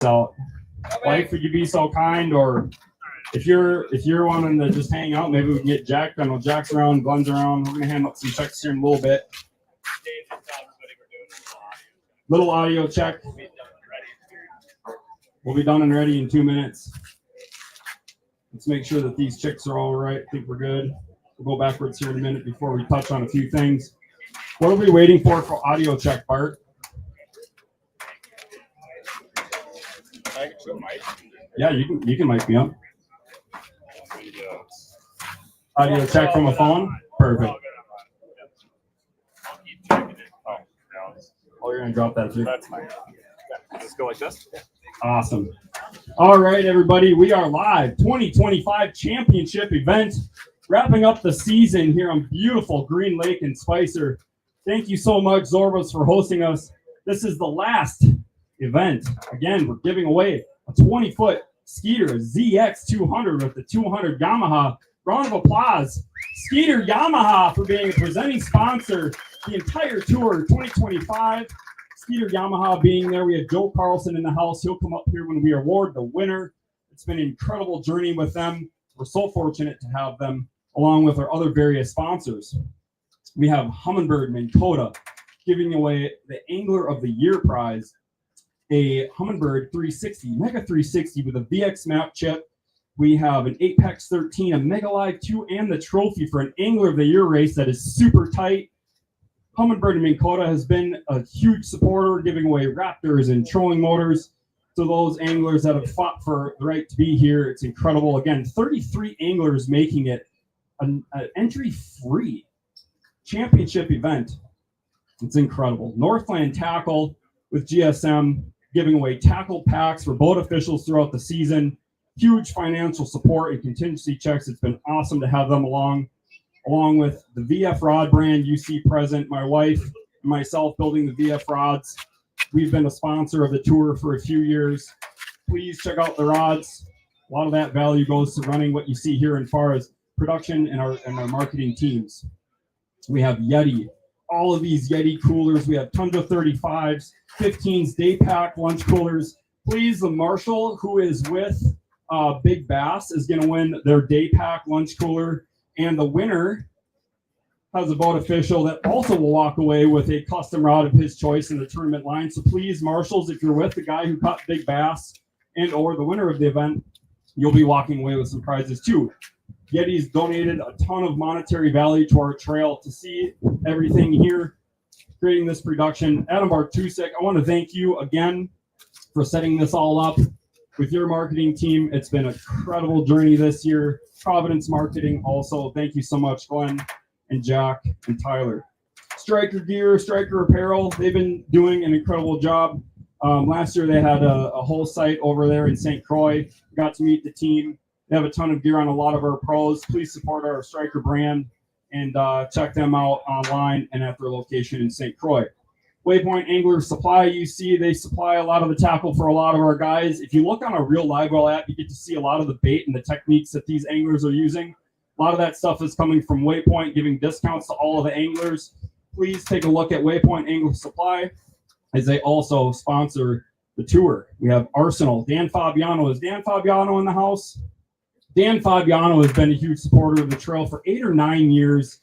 So, wife, would you be so kind? Or if you're wanting to just hang out, maybe we can get Jack. I know Jack's around, Glenn's around. We're gonna hand out some checks here in a little bit. Little audio check. We'll be done and ready in 2 minutes. Let's make sure that these chicks are all right. I think we're good. We'll go backwards here in a minute before we touch on a few things. What are we waiting for audio check, Bart? Yeah, you can mic me up. Audio check from a phone? Perfect. Oh, you're going to drop that too? That's fine. Just go like this? Awesome. All right, everybody. We are live. 2025 championship event. Wrapping up the season here on beautiful Green Lake and Spicer. Thank you so much, Zorbas, for hosting us. This is the last event. Again, we're giving away a 20-foot Skeeter ZX200 with the 200 Yamaha. Round of applause. Skeeter Yamaha for being a presenting sponsor the entire tour 2025. Skeeter Yamaha being there. We have Joe Carlson in the house. He'll come up here when we award the winner. It's been an incredible journey with them. We're so fortunate to have them along with our other various sponsors. We have Humminbird Minn Kota giving away the Angler of the Year prize, a Humminbird 360, Mega 360 with a VX map chip. We have an Apex 13, a Mega Live 2, and the trophy for an Angler of the Year race that is super tight. Humminbird Minn Kota has been a huge supporter, giving away Raptors and trolling motors to those anglers that have fought for the right to be here. It's incredible. Again, 33 anglers making it an entry-free championship event. It's incredible. Northland Tackle with GSM giving away tackle packs for boat officials throughout the season. Huge financial support and contingency checks. It's been awesome to have them along with the VF Rod brand you see present. My wife and myself building the VF Rods. We've been a sponsor of the tour for a few years. Please check out the rods. A lot of that value goes to running what you see here as far as production and our marketing teams. We have Yeti. All of these Yeti coolers. We have Tundra 35s, 15s, day pack lunch coolers. Please, the Marshall who is with Big Bass is going to win their day pack lunch cooler. And the winner has a boat official that also will walk away with a custom rod of his choice in the tournament line. So please, Marshalls, if you're with the guy who caught Big Bass and or the winner of the event, you'll be walking away with some prizes too. Yeti's donated a ton of monetary value to our trail to see everything here, creating this production. Adam Bartusek, I want to thank you again for setting this all up with your marketing team. It's been an incredible journey this year. Providence Marketing also. Thank you so much, Glenn and Jack and Tyler. Striker Gear, Striker Apparel, they've been doing an incredible job. Last year they had a whole site over there in St. Croix. Got to meet the team. They have a ton of gear on a lot of our pros. Please support our Striker brand and check them out online and at their location in St. Croix. Waypoint Angler Supply, you see they supply a lot of the tackle for a lot of our guys. If you look on our Real Live Well app, you get to see a lot of the bait and the techniques that these anglers are using. A lot of that stuff is coming from Waypoint, giving discounts to all of the anglers. Please take a look at Waypoint Angler Supply as they also sponsor the tour. We have Arsenal. Dan Fabiano. Is Dan Fabiano in the house? Dan Fabiano has been a huge supporter of the trail for 8 or 9 years.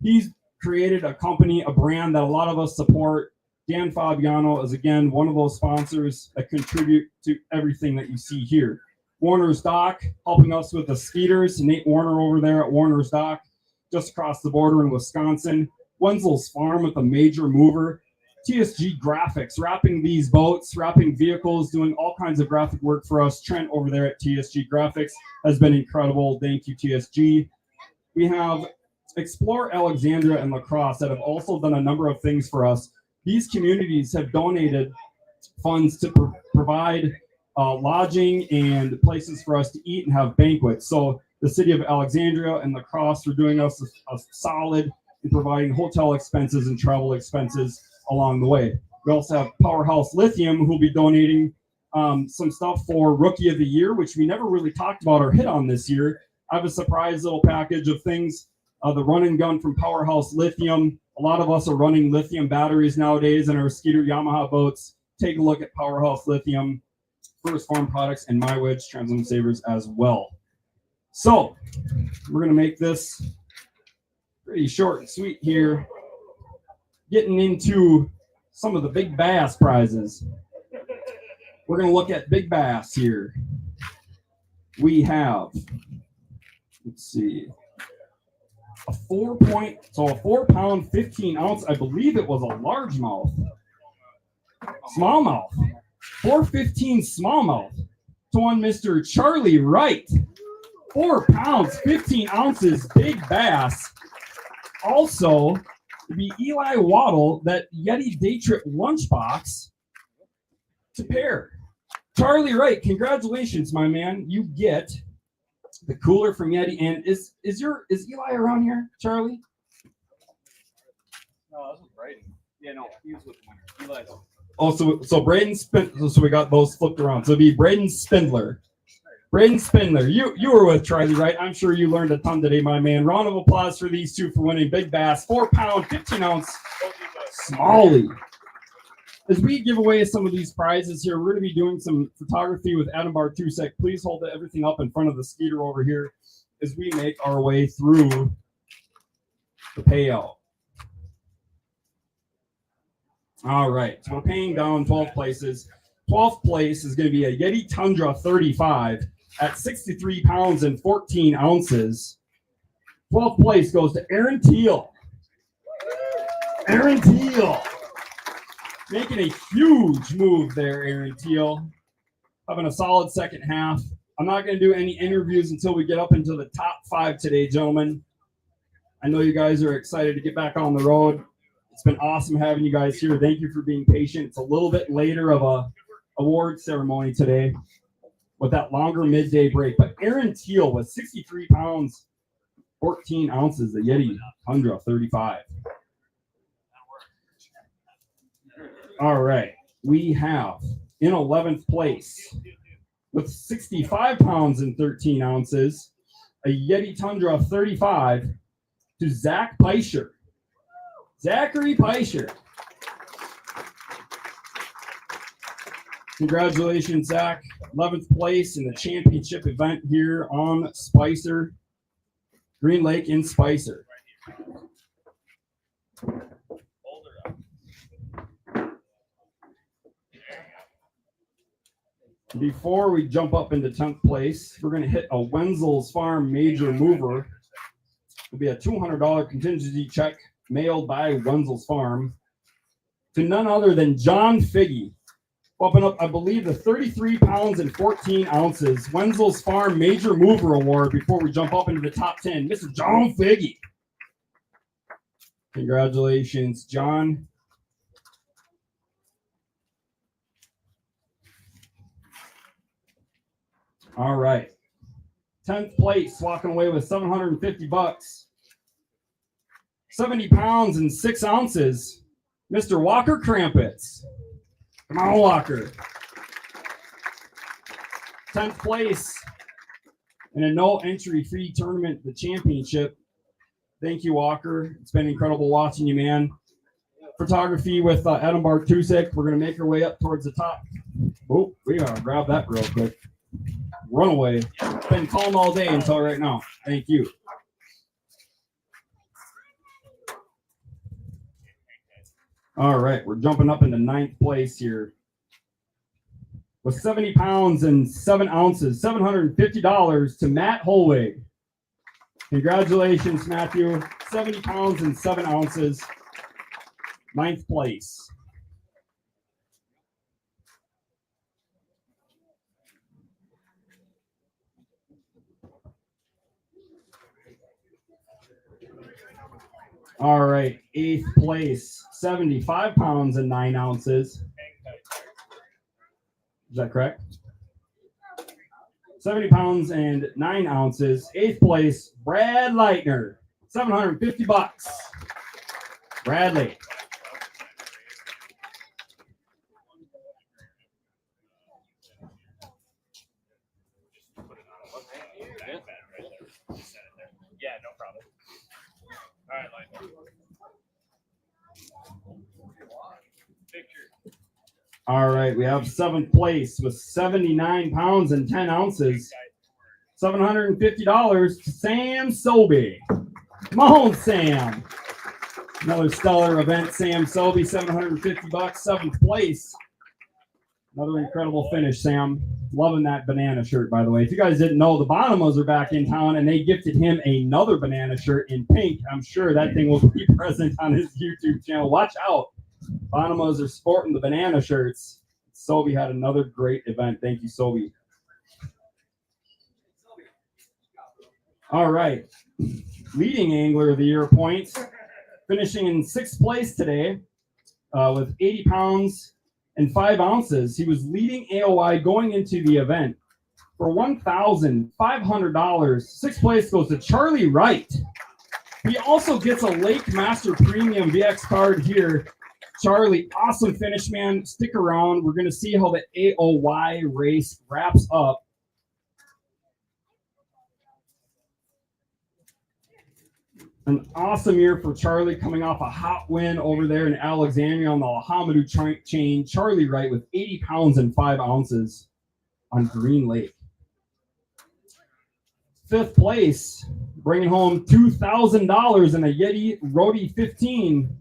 He's created a company, a brand that a lot of us support. Dan Fabiano is, again, one of those sponsors that contribute to everything that you see here. Warner's Dock, helping us with the Skeeters. Nate Warner over there at Warner's Dock, just across the border in Wisconsin. Wenzel's Farm with a major mover. TSG Graphics, wrapping these boats, wrapping vehicles, doing all kinds of graphic work for us. Trent over there at TSG Graphics has been incredible. Thank you, TSG. We have Explore Alexandria and La Crosse that have also done a number of things for us. These communities have donated funds to provide lodging and places for us to eat and have banquets. So the city of Alexandria and La Crosse are doing us a solid in providing hotel expenses and travel expenses along the way. We also have Powerhouse Lithium, who will be donating some stuff for Rookie of the Year, which we never really talked about or hit on this year. I have a surprise little package of things. The run and gun from Powerhouse Lithium. A lot of us are running lithium batteries nowadays in our Skeeter Yamaha boats. Take a look at Powerhouse Lithium. First Farm Products, and My Wedge Trans Limit Savers as well. So we're going to make this pretty short and sweet here. Getting into some of the big bass prizes. We're going to look at big bass here. We have, let's see, a 4 pound, 15 ounce. I believe it was a largemouth, smallmouth, 415 smallmouth to one Mr. Charlie Wright. 4 pounds, 15 ounces, big bass. Also, the Eli Waddle, that Yeti Day Trip lunchbox to pair. Charlie Wright, congratulations, my man. You get the cooler from Yeti. And is Eli around here, Charlie? No, that was Braden. Yeah, no, he was with the winner. Eli's. Oh, so Braden so we got those flipped around. So it'd be Braden Spindler. Braden Spindler, you were with Charlie Wright. I'm sure you learned a ton today, my man. Round of applause for these two for winning big bass, 4 pound, 15 ounce smallie. As we give away some of these prizes here, we're going to be doing some photography with Adam Bartusek. Please hold everything up in front of the Skeeter over here as we make our way through the payout. All right, so we're paying down 12 places. 12th place is going to be a Yeti Tundra 35 at 63 pounds and 14 ounces. 12th place goes to Aaron Teal. Aaron Teal. Making a huge move there, Aaron Teal. Having a solid second half. I'm not going to do any interviews until we get up into the top 5 today, gentlemen. I know you guys are excited to get back on the road. It's been awesome having you guys here. Thank you for being patient. It's a little bit later of a award ceremony today with that longer midday break. But Aaron Teal with 63 pounds, 14 ounces, the Yeti Tundra 35. All right, we have in 11th place with 65 pounds and 13 ounces, a Yeti Tundra 35 to Zach Peischer. Zachary Peischer. Congratulations, Zach. 11th place in the championship event here on Spicer, Green Lake in Spicer. Before we jump up into 10th place, we're going to hit a Wenzel's Farm major mover. It'll be a $200 contingency check mailed by Wenzel's Farm to none other than John Figge. Bumping up, I believe, the 33 pounds and 14 ounces Wenzel's Farm Major Mover Award before we jump up into the top 10. Mr. John Figge. Congratulations, John. All right. 10th place, walking away with $750. 70 pounds and 6 ounces, Mr. Walker Krampitz. Come on, Walker. 10th place in a no-entry fee tournament, the championship. Thank you, Walker. It's been incredible watching you, man. Photography with Adam Bartusek. We're going to make our way up towards the top. Oh, we got to grab that real quick. Runaway. Been calm all day until right now. Thank you. All right, we're jumping up into 9th place here with 70 pounds and 7 ounces, $750 to Matt Holwig. Congratulations, Matthew. 70 pounds and 7 ounces, 9th place. All right, 8th place, 75 pounds and 9 ounces. Is that correct? 70 pounds and 9 ounces. 8th place, Brad Leitner, $750. Bradley. Yeah, no problem. All right, Leitner. Picture. All right, we have 7th place with 79 pounds and 10 ounces. $750 to Sam Sobey. Come on, Sam. Another stellar event, Sam Sobey, $750, 7th place. Another incredible finish, Sam. Loving that banana shirt, by the way. If you guys didn't know, the Bonhamos are back in town, and they gifted him another banana shirt in pink. I'm sure that thing will be present on his YouTube channel. Watch out. Bonhamos are sporting the banana shirts. Sobey had another great event. Thank you, Sobey. All right. Leading angler of the year points, finishing in 6th place today with 80 pounds and 5 ounces. He was leading AOI going into the event for $1,500. 6th place goes to Charlie Wright. He also gets a Lake Master Premium VX card here. Charlie, awesome finish, man. Stick around. We're going to see how the AOY race wraps up. An awesome year for Charlie, coming off a hot win over there in Alexandria on the Alhamadu chain. Charlie Wright with 80 pounds and 5 ounces on Green Lake. 5th place, bringing home $2,000 in a Yeti Rody 15.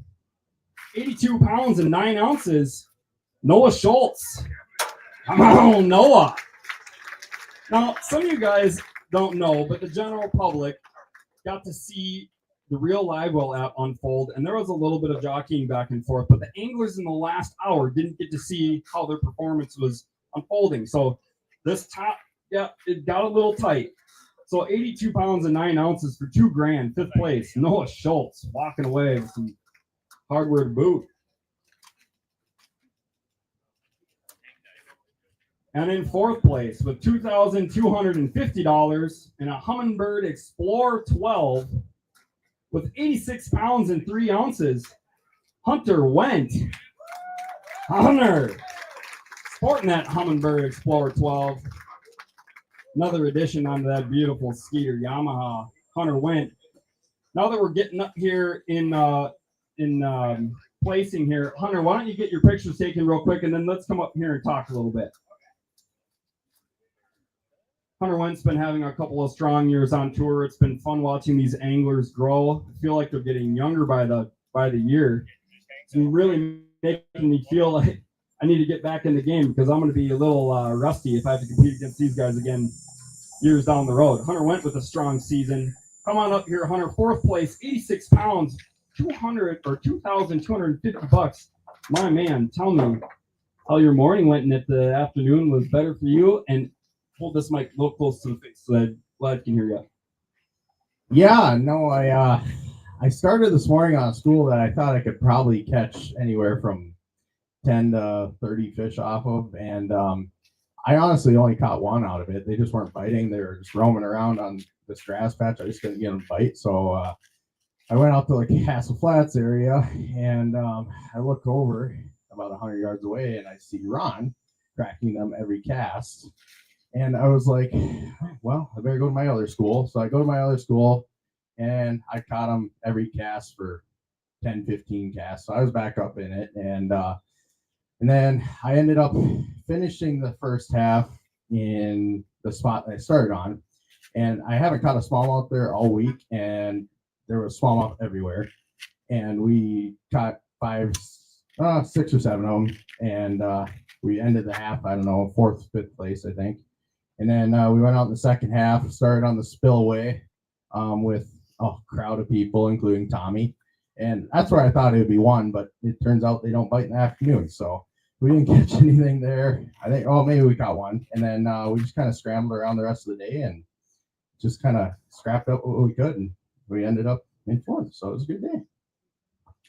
82 pounds and 9 ounces. Noah Schultz. Come on, Noah. Now, some of you guys don't know, but the general public got to see the real live well app unfold, and there was a little bit of jockeying back and forth, but the anglers in the last hour didn't get to see how their performance was unfolding. So this top, it got a little tight. So 82 pounds and 9 ounces for $2,000, 5th place. Noah Schultz walking away with some hardware to boot. And in 4th place with $2,250 and a Humminbird Explorer 12 with 86 pounds and 3 ounces, Hunter Wendt. Hunter sporting that Humminbird Explorer 12. Another addition onto that beautiful Skeeter Yamaha. Hunter Wendt. Now that we're getting up here in placing here, Hunter, why don't you get your pictures taken real quick, and then let's come up here and talk a little bit. Hunter Wendt's been having a couple of strong years on tour. It's been fun watching these anglers grow. I feel like they're getting younger by the year. It's really making me feel like I need to get back in the game because I'm going to be a little rusty if I have to compete against these guys again years down the road. Hunter Wendt with a strong season. Come on up here, Hunter. 4th place, 86 pounds, $2,250. My man, tell me how your morning went and if the afternoon was better for you. And hold this mic a little close to the face so that Vlad can hear you. Yeah, no, I started this morning on a school that I thought I could probably catch anywhere from 10 to 30 fish off of, and I honestly only caught one out of it. They just weren't biting. They were just roaming around on this grass patch. I just couldn't get them to bite, so I went out to like Castle Flats area, and I look over about 100 yards away, and I see Ron cracking them every cast. And I was like, well, I better go to my other school. So I go to my other school, and I caught them every cast for 10, 15 casts. So I was back up in it. And then I ended up finishing the first half in the spot that I started on. And I haven't caught a smallmouth there all week, and there was smallmouth everywhere. And we caught 6 or 7 of them. And we ended the half, I don't know, 4th, 5th place, I think. And then we went out in the second half, started on the spillway with a crowd of people, including Tommy. And that's where I thought it would be one, but it turns out they don't bite in the afternoon. So we didn't catch anything there. I think, maybe we caught one. And then we just kind of scrambled around the rest of the day and just kind of scrapped up what we could. And we ended up in 4th. So it was a good day.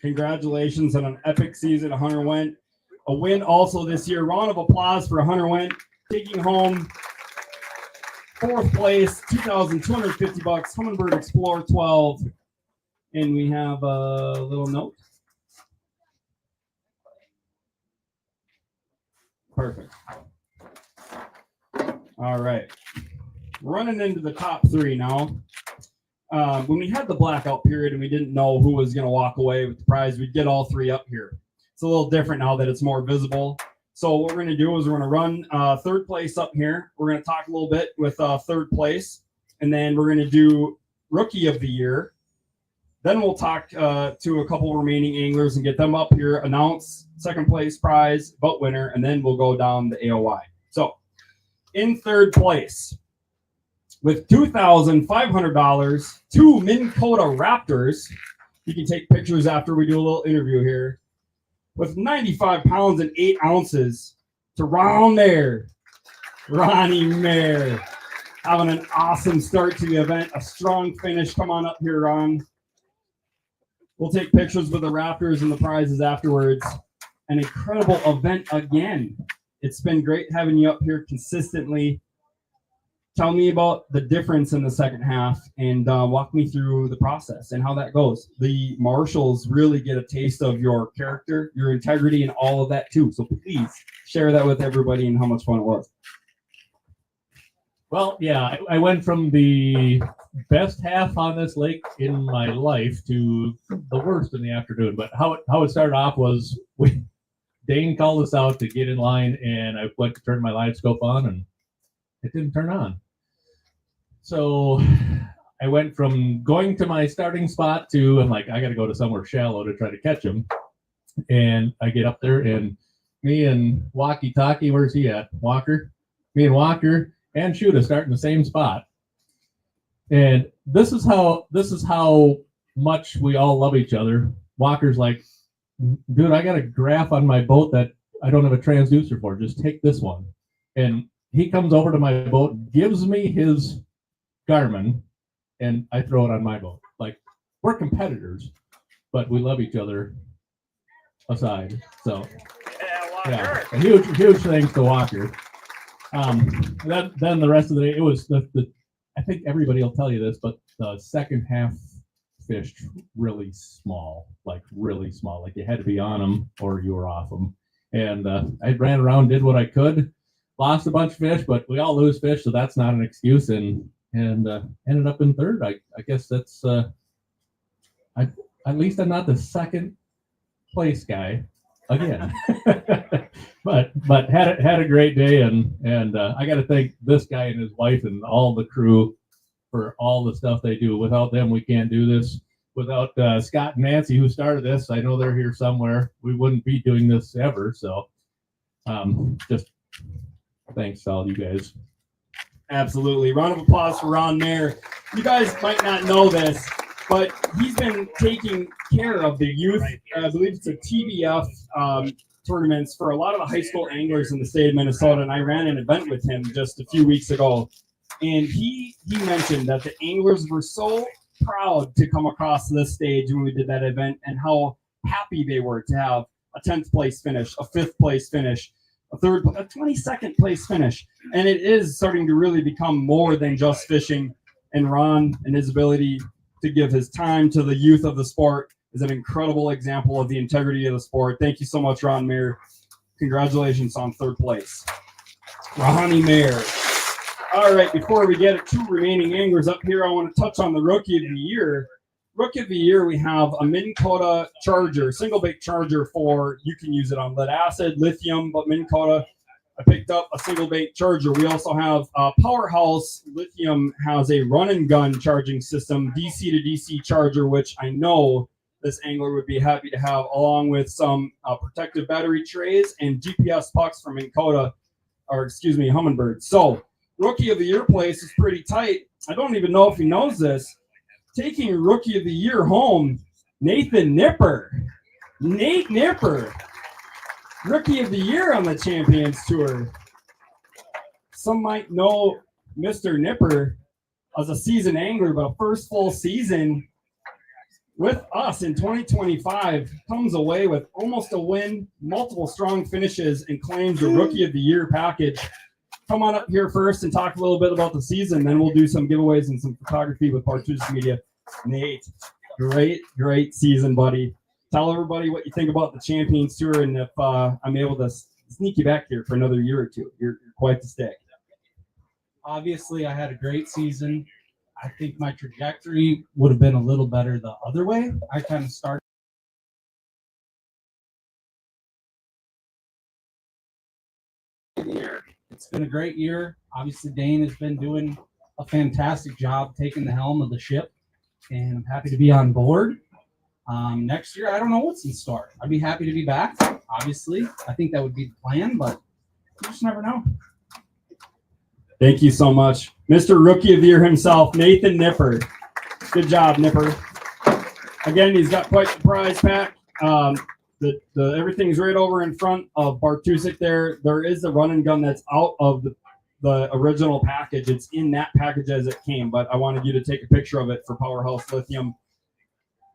Congratulations on an epic season, Hunter Wendt. A win also this year. Round of applause for Hunter Wendt, taking home 4th place, $2,250, Humminbird Explorer 12. And we have a little note. Perfect. All right. Running into the top 3 now. When we had the blackout period and we didn't know who was going to walk away with the prize, we'd get all 3 up here. It's a little different now that it's more visible. So what we're going to do is we're going to run third place up here. We're going to talk a little bit with third place, and then we're going to do Rookie of the Year. Then we'll talk to a couple remaining anglers and get them up here, announce second place prize, boat winner, and then we'll go down the AOY. So in third place with $2,500, 2 Minn Kota Raptors. You can take pictures after we do a little interview here. With 95 pounds and 8 ounces to Ron Mayer, Ronnie Mayer. Having an awesome start to the event, a strong finish. Come on up here, Ron. We'll take pictures with the Raptors and the prizes afterwards. An incredible event again. It's been great having you up here consistently. Tell me about the difference in the second half and walk me through the process and how that goes. The marshals really get a taste of your character, your integrity, and all of that too. So please share that with everybody and how much fun it was. Well, yeah, I went from the best half on this lake in my life to the worst in the afternoon. But how it started off was Dane called us out to get in line, and I went to turn my live scope on, and it didn't turn on. So I went from going to my starting spot to I'm like, I got to go to somewhere shallow to try to catch him. And I get up there, and me and Walkie Talkie, where's he at? Walker? Me and Walker and Shuda start in the same spot. And this is how much we all love each other. Walker's like, dude, I got a graph on my boat that I don't have a transducer for. Just take this one. And he comes over to my boat, gives me his Garmin, and I throw it on my boat. Like, we're competitors, but we love each other aside. So, yeah, a huge thanks to Walker. Then the rest of the day, it was I think everybody will tell you this, but the second half fished really small. Like you had to be on them or you were off them. And I ran around, did what I could, lost a bunch of fish, but we all lose fish, so that's not an excuse. And ended up in third. I guess that's at least I'm not the second place guy again. but had a great day, and I got to thank this guy and his wife and all the crew for all the stuff they do. Without them, we can't do this. Without Scott and Nancy, who started this, I know they're here somewhere, we wouldn't be doing this ever. So just thanks to all you guys. Absolutely. Round of applause for Ron Mayer. You guys might not know this, but he's been taking care of the youth, I believe it's a TBF tournaments for a lot of the high school anglers in the state of Minnesota. And I ran an event with him just a few weeks ago. And he mentioned that the anglers were so proud to come across this stage when we did that event and how happy they were to have a 10th place finish, a 5th place finish, a 22nd place finish. And it is starting to really become more than just fishing. And Ron and his ability to give his time to the youth of the sport is an incredible example of the integrity of the sport. Thank you so much, Ron Mayer. Congratulations on third place. Ronnie Mayer. All right, before we get 2 remaining anglers up here, I want to touch on the Rookie of the Year. Rookie of the Year, we have a Minn Kota charger, single bait charger for, you can use it on lead acid, lithium, but Minn Kota, I picked up a single bait charger. We also have Powerhouse Lithium has a run and gun charging system, DC to DC charger, which I know this angler would be happy to have, along with some protective battery trays and GPS pucks from Minn Kota, Humminbird. So Rookie of the Year place is pretty tight. I don't even know if he knows this. Taking Rookie of the Year home, Nathan Nipper. Nate Nipper. Rookie of the Year on the Champions Tour. Some might know Mr. Nipper as a seasoned angler, but a first full season with us in 2025 comes away with almost a win, multiple strong finishes, and claims the Rookie of the Year package. Come on up here first and talk a little bit about the season. Then we'll do some giveaways and some photography with Partridge Media. Nate, great season, buddy. Tell everybody what you think about the Champions Tour, and if I'm able to sneak you back here for another year or two. You're quite the stick. Obviously, I had a great season. I think my trajectory would have been a little better the other way. I kind of started been a great year. Obviously, Dane has been doing a fantastic job taking the helm of the ship, and I'm happy to be on board. Next year, I don't know what's in store. I'd be happy to be back. Obviously, I think that would be the plan, but you just never know. Thank you so much. Mr. Rookie of the Year himself, Nathan Nipper. Good job, Nipper. Again, he's got quite the prize pack. Everything's right over in front of Bartusek there. There is the run and gun that's out of the original package. It's in that package as it came, but I wanted you to take a picture of it for Powerhouse Lithium.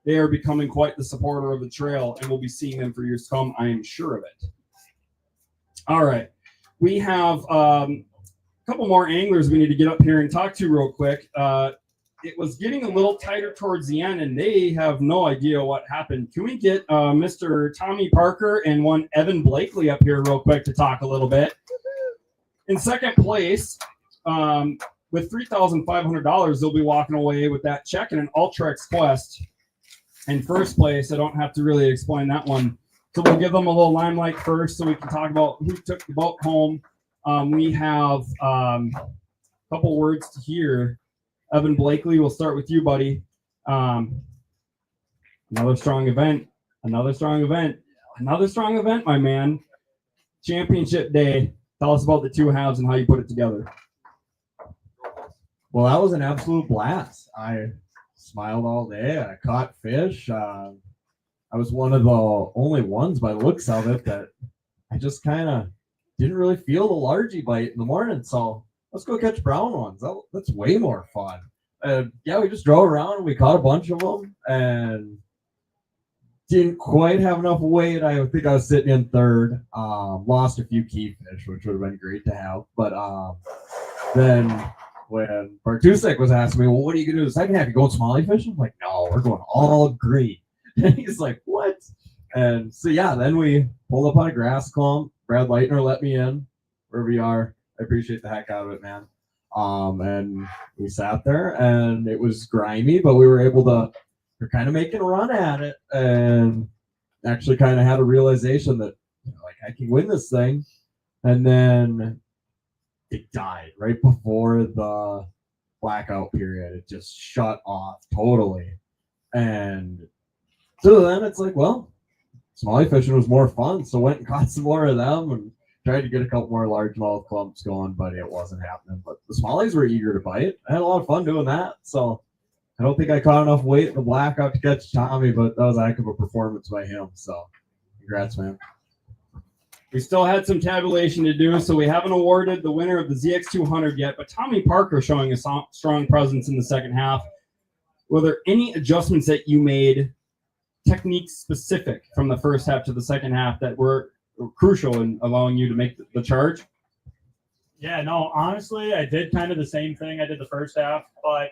They are becoming quite the supporter of the trail, and we'll be seeing them for years to come. I am sure of it. All right. We have a couple more anglers we need to get up here and talk to real quick. It was getting a little tighter towards the end, and they have no idea what happened. Can we get Mr. Tommy Parker and one Evan Blakely up here real quick to talk a little bit? In second place, with $3,500, they'll be walking away with that check and an Ultrex Quest. In first place, I don't have to really explain that one. So we'll give them a little limelight first so we can talk about who took the boat home. We have a couple words to hear. Evan Blakely, we'll start with you, buddy. Another strong event, my man. Championship day. Tell us about the two halves and how you put it together. Well, that was an absolute blast. I smiled all day. I caught fish. I was one of the only ones by the looks of it that I just kind of didn't really feel the largie bite in the morning. So let's go catch brown ones. That's way more fun. Yeah, we just drove around and we caught a bunch of them and didn't quite have enough weight. I think I was sitting in third. Lost a few key fish, which would have been great to have. But then when Bartusek was asking me, well, what are you going to do the second half? You going smalley fishing? I'm like, no, we're going all green. And he's like, what? And so, yeah, then we pulled up on a grass clump. Brad Leitner let me in where we are. I appreciate the heck out of it, man. And we sat there and it was grimy, but we were able to, we're kind of making a run at it and actually kind of had a realization that, like, I can win this thing. And then it died right before the blackout period. It just shut off totally. And so then it's like, well, smalley fishing was more fun. So went and caught some more of them and tried to get a couple more largemouth clumps going, but it wasn't happening. But the smallies were eager to bite. I had a lot of fun doing that. So I don't think I caught enough weight in the blackout to catch Tommy, but that was a heck of a performance by him. So congrats, man. We still had some tabulation to do, so we haven't awarded the winner of the ZX200 yet, but Tommy Parker showing a strong presence in the second half. Were there any adjustments that you made, technique specific, from the first half to the second half that were crucial in allowing you to make the charge? Yeah, no, honestly, I did kind of the same thing I did the first half, but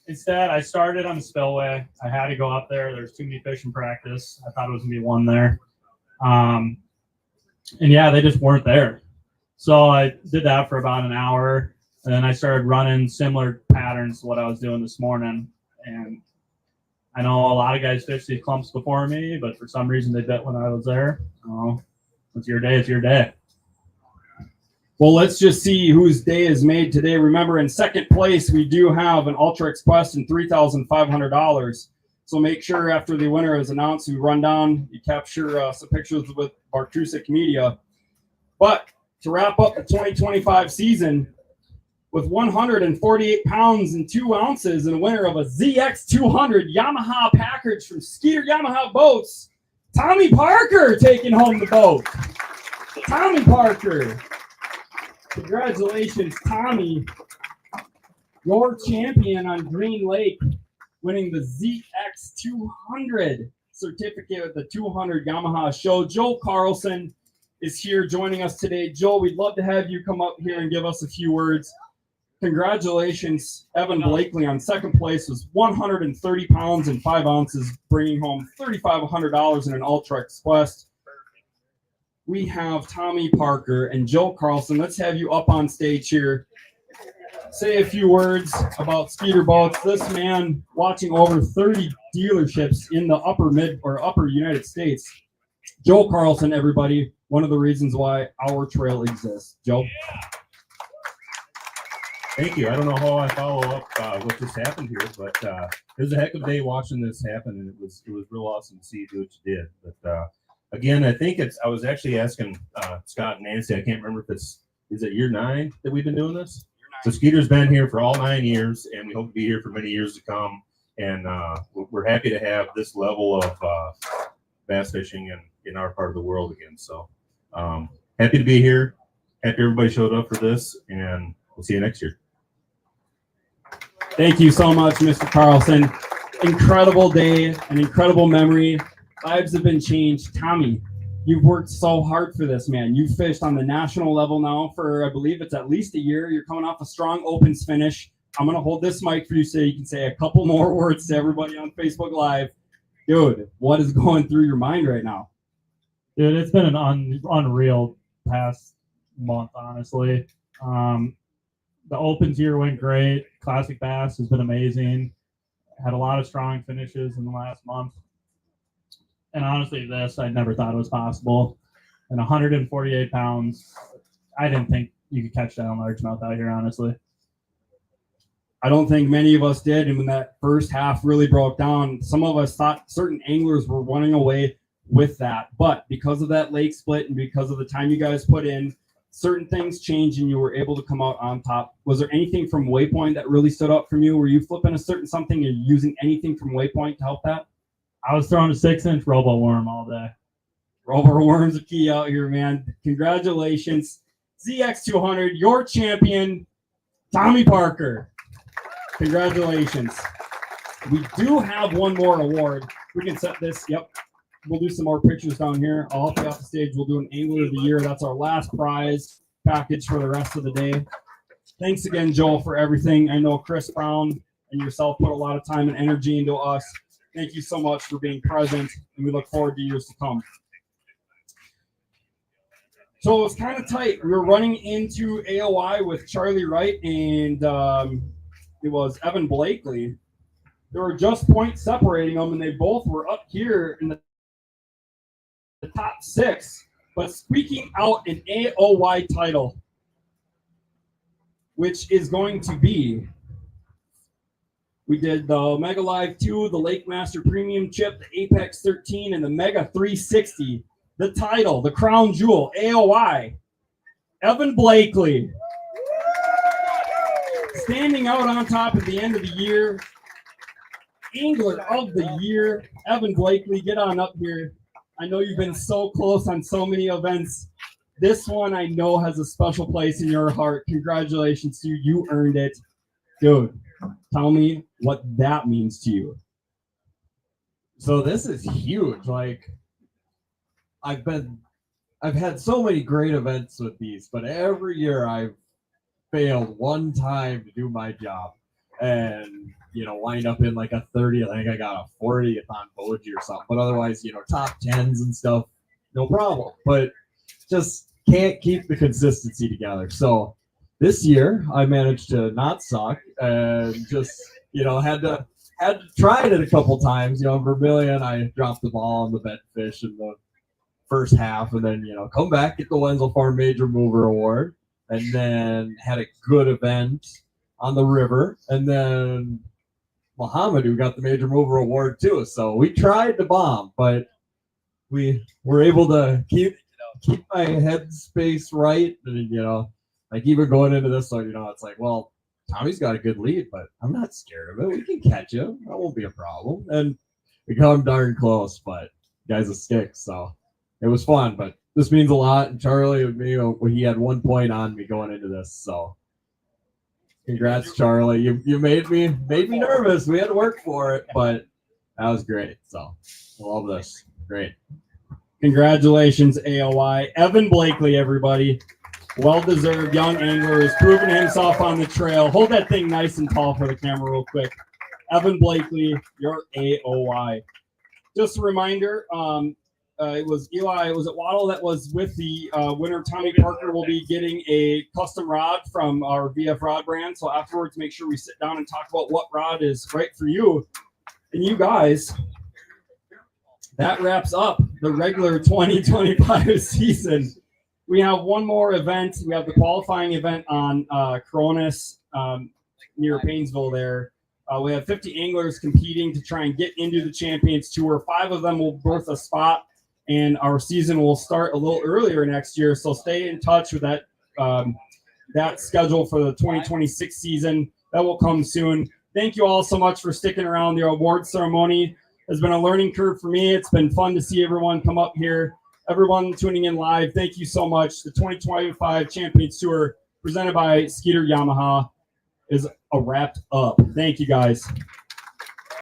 instead I started on the spillway. I had to go up there. There's too many fish in practice. I thought it was going to be one there. And yeah, they just weren't there. So I did that for about an hour, and then I started running similar patterns to what I was doing this morning. And I know a lot of guys fished these clumps before me, but for some reason they bit when I was there. Oh, it's your day. It's your day. Well, let's just see whose day is made today. Remember, in second place, we do have an Ultrex Quest and $3,500. So make sure after the winner is announced, you run down, you capture some pictures with Bartusek Media. But to wrap up the 2025 season, with 148 pounds and 2 ounces and a winner of a ZX200 Yamaha package from Skeeter Yamaha Boats, Tommy Parker taking home the boat. Tommy Parker. Congratulations, Tommy. Your champion on Green Lake, winning the ZX200 certificate of the 200 Yamaha show. Joel Carlson is here joining us today. Joel, we'd love to have you come up here and give us a few words. Congratulations, Evan Blakely on second place, was 130 pounds and 5 ounces, bringing home $3,500 in an Ultrex Quest. We have Tommy Parker and Joel Carlson. Let's have you up on stage here. Say a few words about Skeeter Boats. This man, watching over 30 dealerships in the upper United States, Joe Carlson, everybody, one of the reasons why our trail exists. Joe? Thank you. I don't know how I follow up what just happened here, but it was a heck of a day watching this happen, and it was real awesome to see you do what you did. But again, I think I was actually asking Scott and Nancy. I can't remember if is it year 9 that we've been doing this? So Skeeter's been here for all 9 years, and we hope to be here for many years to come. And we're happy to have this level of bass fishing in our part of the world again. So happy to be here. Happy everybody showed up for this, and we'll see you next year. Thank you so much, Mr. Carlson. Incredible day, an incredible memory. Lives have been changed. Tommy, you've worked so hard for this, man. You've fished on the national level now for, I believe it's at least a year. You're coming off a strong opens finish. I'm going to hold this mic for you so you can say a couple more words to everybody on Facebook Live. Dude, what is going through your mind right now? Dude, it's been an unreal past month, honestly. The Opens year went great. Classic Bass has been amazing. Had a lot of strong finishes in the last month. And honestly, this, I never thought it was possible. And 148 pounds, I didn't think you could catch that on largemouth out here, honestly. I don't think many of us did. And when that first half really broke down, some of us thought certain anglers were running away with that. But because of that lake split and because of the time you guys put in, certain things changed and you were able to come out on top. Was there anything from Waypoint that really stood up from you? Were you flipping a certain something and using anything from Waypoint to help that? I was throwing a 6-inch robo worm all day. Robo worm's a key out here, man. Congratulations. ZX200, your champion, Tommy Parker. Congratulations. We do have one more award. We can set this. Yep. We'll do some more pictures down here. I'll help you off the stage. We'll do an Angler of the Year. That's our last prize package for the rest of the day. Thanks again, Joel, for everything. I know Chris Brown and yourself put a lot of time and energy into us. Thank you so much for being present, and we look forward to years to come. So it was kind of tight. We were running into AOI with Charlie Wright, and it was Evan Blakely. There were just points separating them, and they both were up here in the top 6, but squeaking out an AOY title, which is going to be, we did the Mega Live 2, the Lake Master Premium Chip, the Apex 13, and the Mega 360. The title, the crown jewel, AOI, Evan Blakely. Standing out on top at the end of the year, Angler of the Year, Evan Blakely, get on up here. I know you've been so close on so many events. This one I know has a special place in your heart. Congratulations to you. You earned it. Dude, tell me what that means to you. So this is huge. Like, I've had so many great events with these, but every year I've failed one time to do my job and wind up in like a 30th. I think I got a 40th on Boji or something, but otherwise, top 10s and stuff, no problem. But just can't keep the consistency together. So this year I managed to not suck and just had to try it a couple times. Vermilion, I dropped the ball on the bed fish in the first half, and then come back, get the Wenzel Farm Major Mover Award, and then had a good event on the river, and then Muhammad, who got the Major Mover Award too. So we tried to bomb, but we were able to keep my headspace right, and like even going into this, so it's like, well, Tommy's got a good lead, but I'm not scared of it. We can catch him. That won't be a problem. And we come darn close, but guy's a stick, so it was fun. But this means a lot. And Charlie, he had 1 point on me going into this, so congrats, Charlie. You made me nervous. We had to work for it, but that was great. So I love this. Great. Congratulations, AOI. Evan Blakely, everybody. Well-deserved young angler has proven himself on the trail. Hold that thing nice and tall for the camera real quick. Evan Blakely, your AOI. Just a reminder, it was Eli, was it Waddle that was with the winner? Tommy Parker will be getting a custom rod from our VF Rod brand. So afterwards, make sure we sit down and talk about what rod is right for you. And you guys, that wraps up the regular 2025 season. We have one more event. We have the qualifying event on Cronus near Painesville there. We have 50 anglers competing to try and get into the Champions Tour. 5 of them will berth a spot, and our season will start a little earlier next year. So stay in touch with that that schedule for the 2026 season. That will come soon. Thank you all so much for sticking around. The award ceremony has been a learning curve for me. It's been fun to see everyone come up here. Everyone tuning in live, thank you so much. The 2025 Champions Tour presented by Skeeter Yamaha is wrapped up. Thank you, guys.